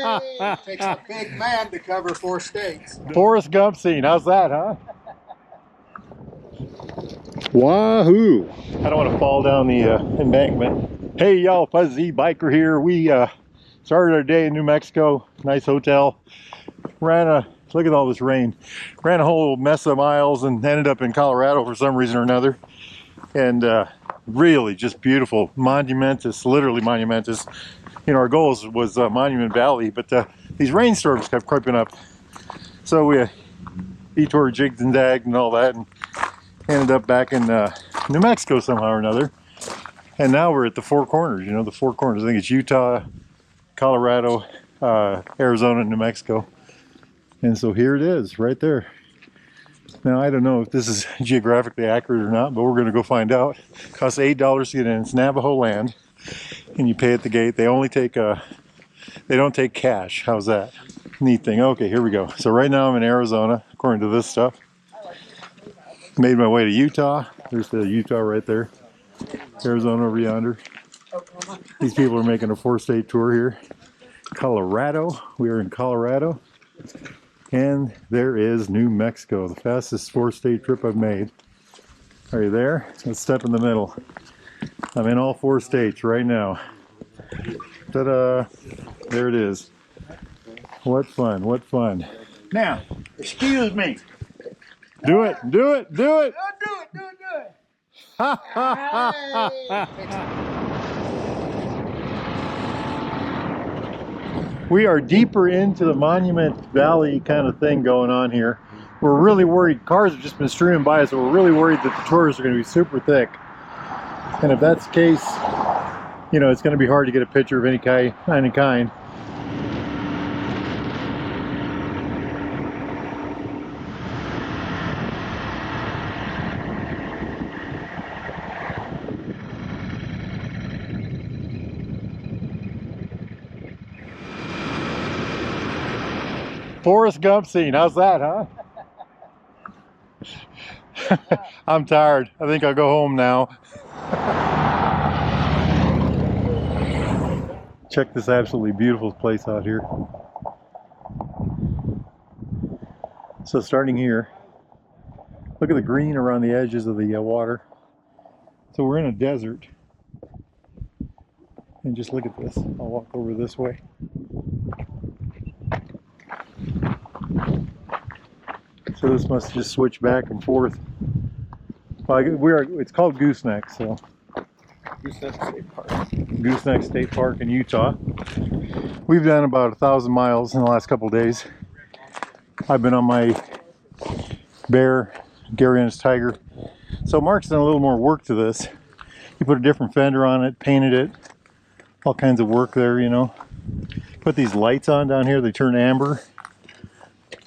It takes a big man to cover 4 states. Forrest Gump scene. How's that, huh? Wahoo! I don't want to fall down the embankment. Hey, y'all, Fuzzy Biker here. We started our day in New Mexico. Nice hotel. Look at all this rain. Ran a whole mess of miles and ended up in Colorado for some reason or another. And really just beautiful. Monumentous, literally monumentous. You know, our goal was Monument Valley, but these rainstorms kept creeping up. So we detoured, jigged and dagged and all that, and ended up back in New Mexico somehow or another. And now we're at the Four Corners, you know, the Four Corners. I think it's Utah, Colorado, Arizona, New Mexico. And so here it is, right there. Now, I don't know if this is geographically accurate or not, but we're going to go find out. It costs $8 to get in. It's Navajo land, and you pay at the gate. They only take, they don't take cash. How's that? Neat thing. Okay, here we go. So right now I'm in Arizona, according to this stuff. Made my way to Utah. There's the Utah right there. Arizona over yonder. These people are making a 4-state tour here. Colorado. We are in Colorado. And there is New Mexico, the fastest 4-state trip I've made. Are you there? Let's step in the middle. I'm in all 4 states right now. Ta-da! There it is. What fun, what fun. Now, excuse me. Do it, do it, do it! Do it. Ha ha ha ha! We are deeper into the Monument Valley kind of thing going on here. We're really worried. Cars have just been streaming by us, so we're really worried that the tours are going to be super thick. And if that's the case, you know, it's going to be hard to get a picture of any kind. Forrest Gump scene. How's that, huh? I'm tired. I think I'll go home now. Check this absolutely beautiful place out here. So starting here, look at the green around the edges of the water. So we're in a desert. And just look at this. I'll walk over this way. So this must just switch back and forth. Well, it's called Goosenecks, so. Goosenecks State Park. Goosenecks State Park in Utah. We've done about 1,000 miles in the last couple of days. I've been on my bear, Gary on his tiger. So Mark's done a little more work to this. He put a different fender on it, painted it, all kinds of work there, you know. Put these lights on down here, they turn amber.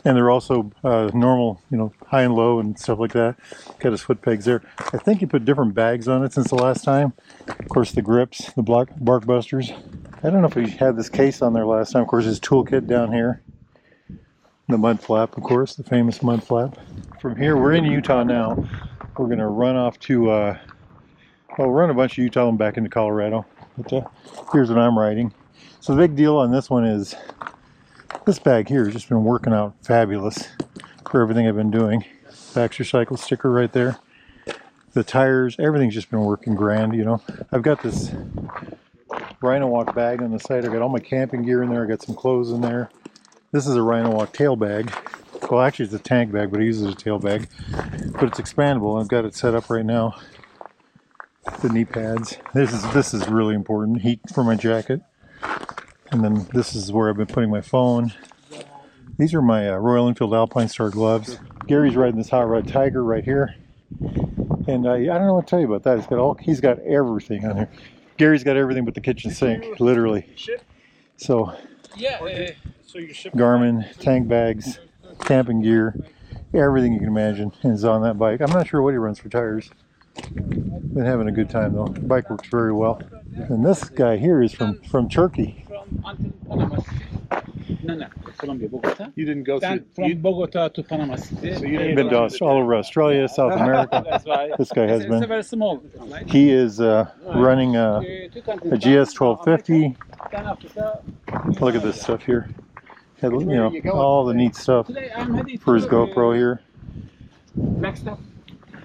And they're also normal, you know, high and low and stuff like that. Got his foot pegs there. I think he put different bags on it since the last time. Of course, the grips, the bark busters. I don't know if he had this case on there last time. Of course, his toolkit down here. The mud flap, of course, the famous mud flap. From here, we're in Utah now. We're going to run off to, well, run a bunch of Utah and back into Colorado. But here's what I'm riding. So the big deal on this one is this bag here has just been working out fabulous for everything I've been doing. Baxter Cycle sticker right there. The tires, everything's just been working grand, you know. I've got this Rhino Walk bag on the side. I've got all my camping gear in there. I got some clothes in there. This is a Rhino Walk tail bag. Well, actually it's a tank bag, but I use it as a tail bag. But it's expandable. I've got it set up right now. The knee pads. This is really important. Heat for my jacket. And then this is where I've been putting my phone. These are my Royal Enfield Alpine Star gloves. Gary's riding this Hot Rod Tiger right here. And I don't know what to tell you about that. He's got everything on here. Gary's got everything but the kitchen sink, literally. So, Garmin, tank bags, camping gear, everything you can imagine is on that bike. I'm not sure what he runs for tires. Been having a good time though. The bike works very well. And this guy here is from Turkey. No, Colombia, Bogota. You didn't go From Bogota to Panama City. So you didn't Been to all over Australia, South America. That's right. This guy has It's been. very small. He is running a GS 1250. Look at this stuff here. You know, all the neat stuff Today I'm heading for his to, GoPro here. Blackstone.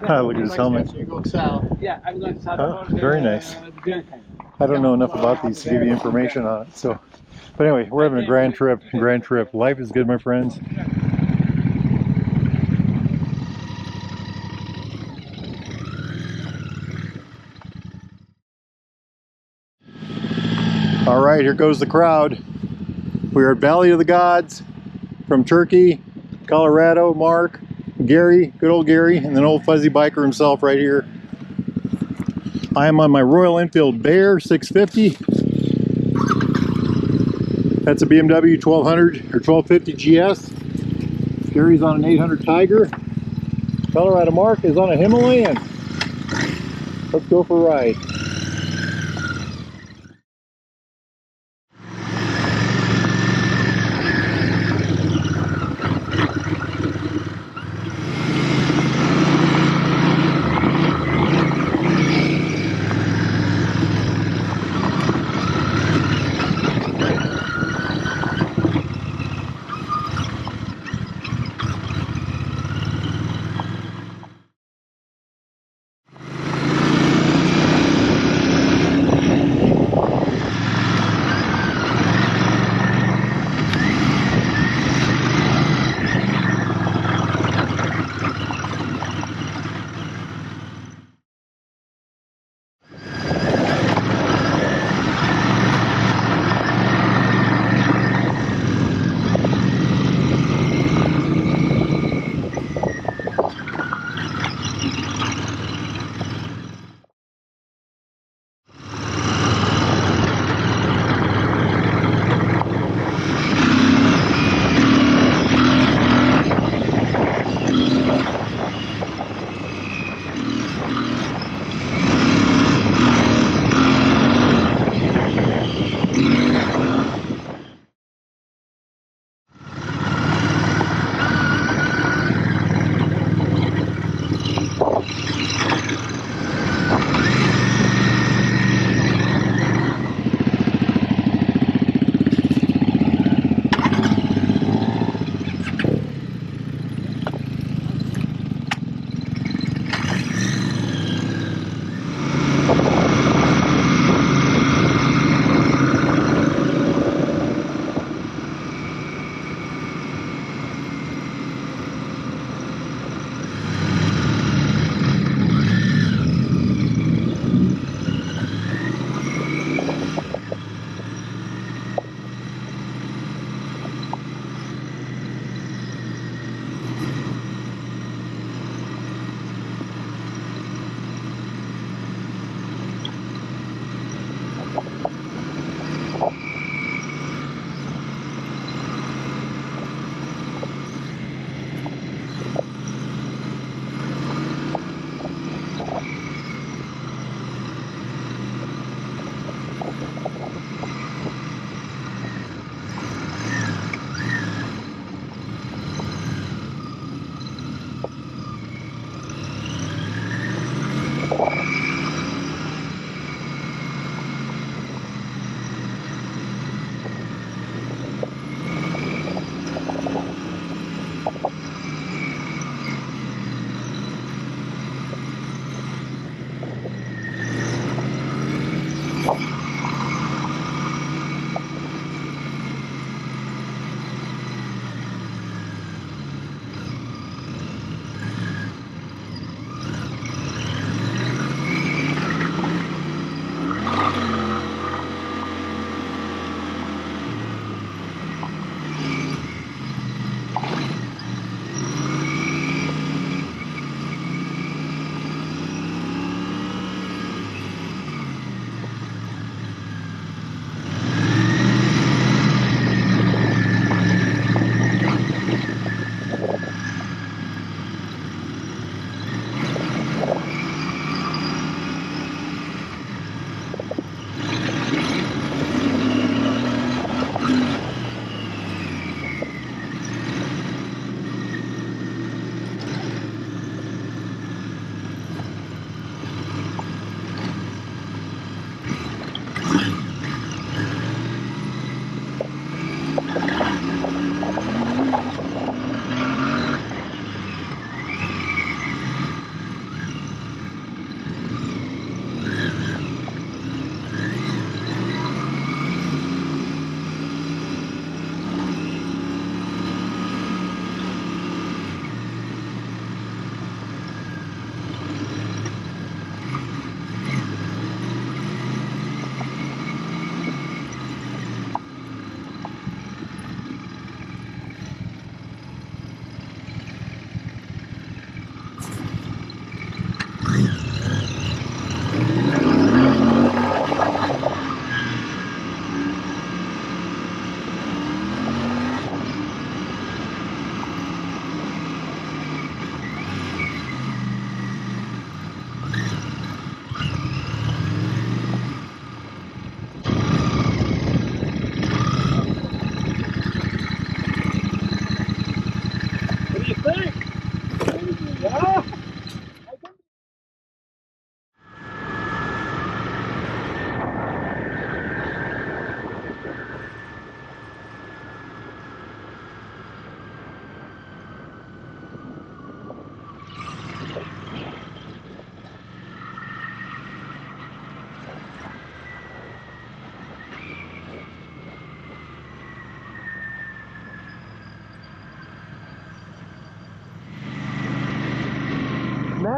Ah, look at his helmet. You're going south. Yeah, I'm going to Oh, very nice. Grand Canyon. I don't know enough about these to give you information on it. So, but anyway, we're having a grand trip. Grand trip. Life is good, my friends. All right, here goes the crowd. We are at Valley of the Gods from Turkey, Colorado. Mark, Gary, good old Gary, and then old fuzzy biker himself right here. I am on my Royal Enfield Bear 650. That's a BMW 1200 or 1250 GS. Gary's on an 800 Tiger. Colorado Mark is on a Himalayan. Let's go for a ride.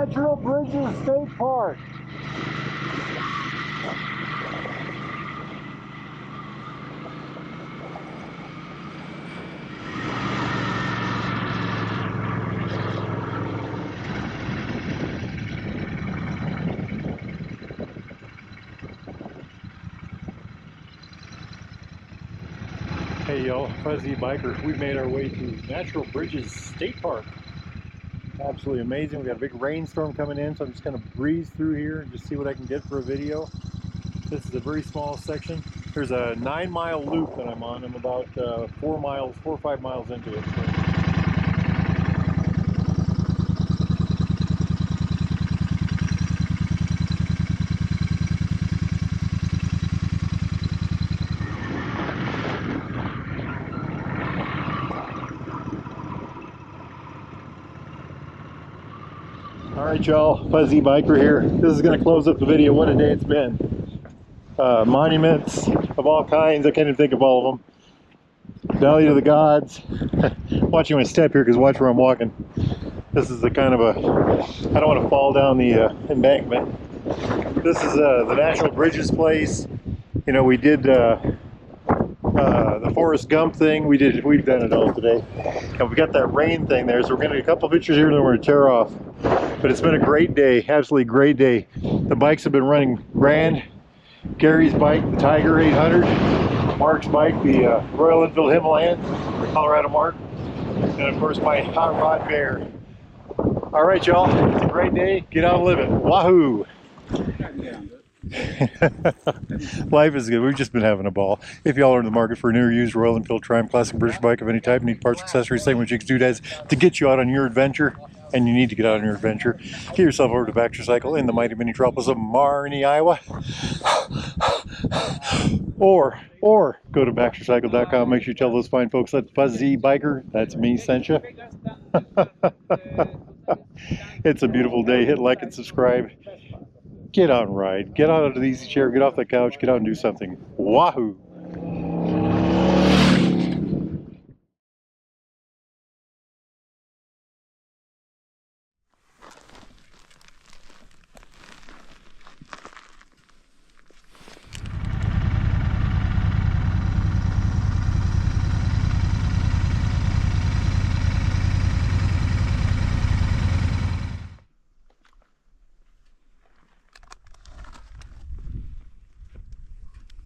Natural Bridges State Park. Hey y'all, Fuzzy Biker. We've made our way to Natural Bridges State Park. Absolutely amazing. We got a big rainstorm coming in, so I'm just gonna breeze through here and just see what I can get for a video. This is a very small section. There's a 9-mile loop that I'm on. I'm about 4 or 5 miles into it. So. Alright y'all, Fuzzy Biker here. This is going to close up the video. What a day it's been. Monuments of all kinds. I can't even think of all of them. Valley of the Gods. Watching my step here because watch where I'm walking. This is the kind of a, I don't want to fall down the embankment. This is the Natural Bridges place. You know, we did the Forrest Gump thing. We've done it all today. And we got that rain thing there, so we're going to get a couple pictures here and then we're going to tear off. But it's been a great day, absolutely great day. The bikes have been running grand. Gary's bike, the Tiger 800. Mark's bike, the Royal Enfield Himalayan, the Colorado Mark. And of course my hot rod Bear. All right, y'all, it's a great day. Get out and live it. Wahoo! Life is good. We've just been having a ball. If y'all are in the market for a new or used Royal Enfield Triumph Classic British bike of any type, need parts, accessories, segment jigs, doodads to get you out on your adventure, and you need to get out on your adventure, get yourself over to Baxter Cycle in the mighty metropolis of Marnie, Iowa. or go to BaxterCycle.com. Make sure you tell those fine folks that Fuzzy Biker, that's me, sent you. It's a beautiful day. Hit like and subscribe. Get out and ride. Get out of the easy chair. Get off the couch. Get out and do something. Wahoo!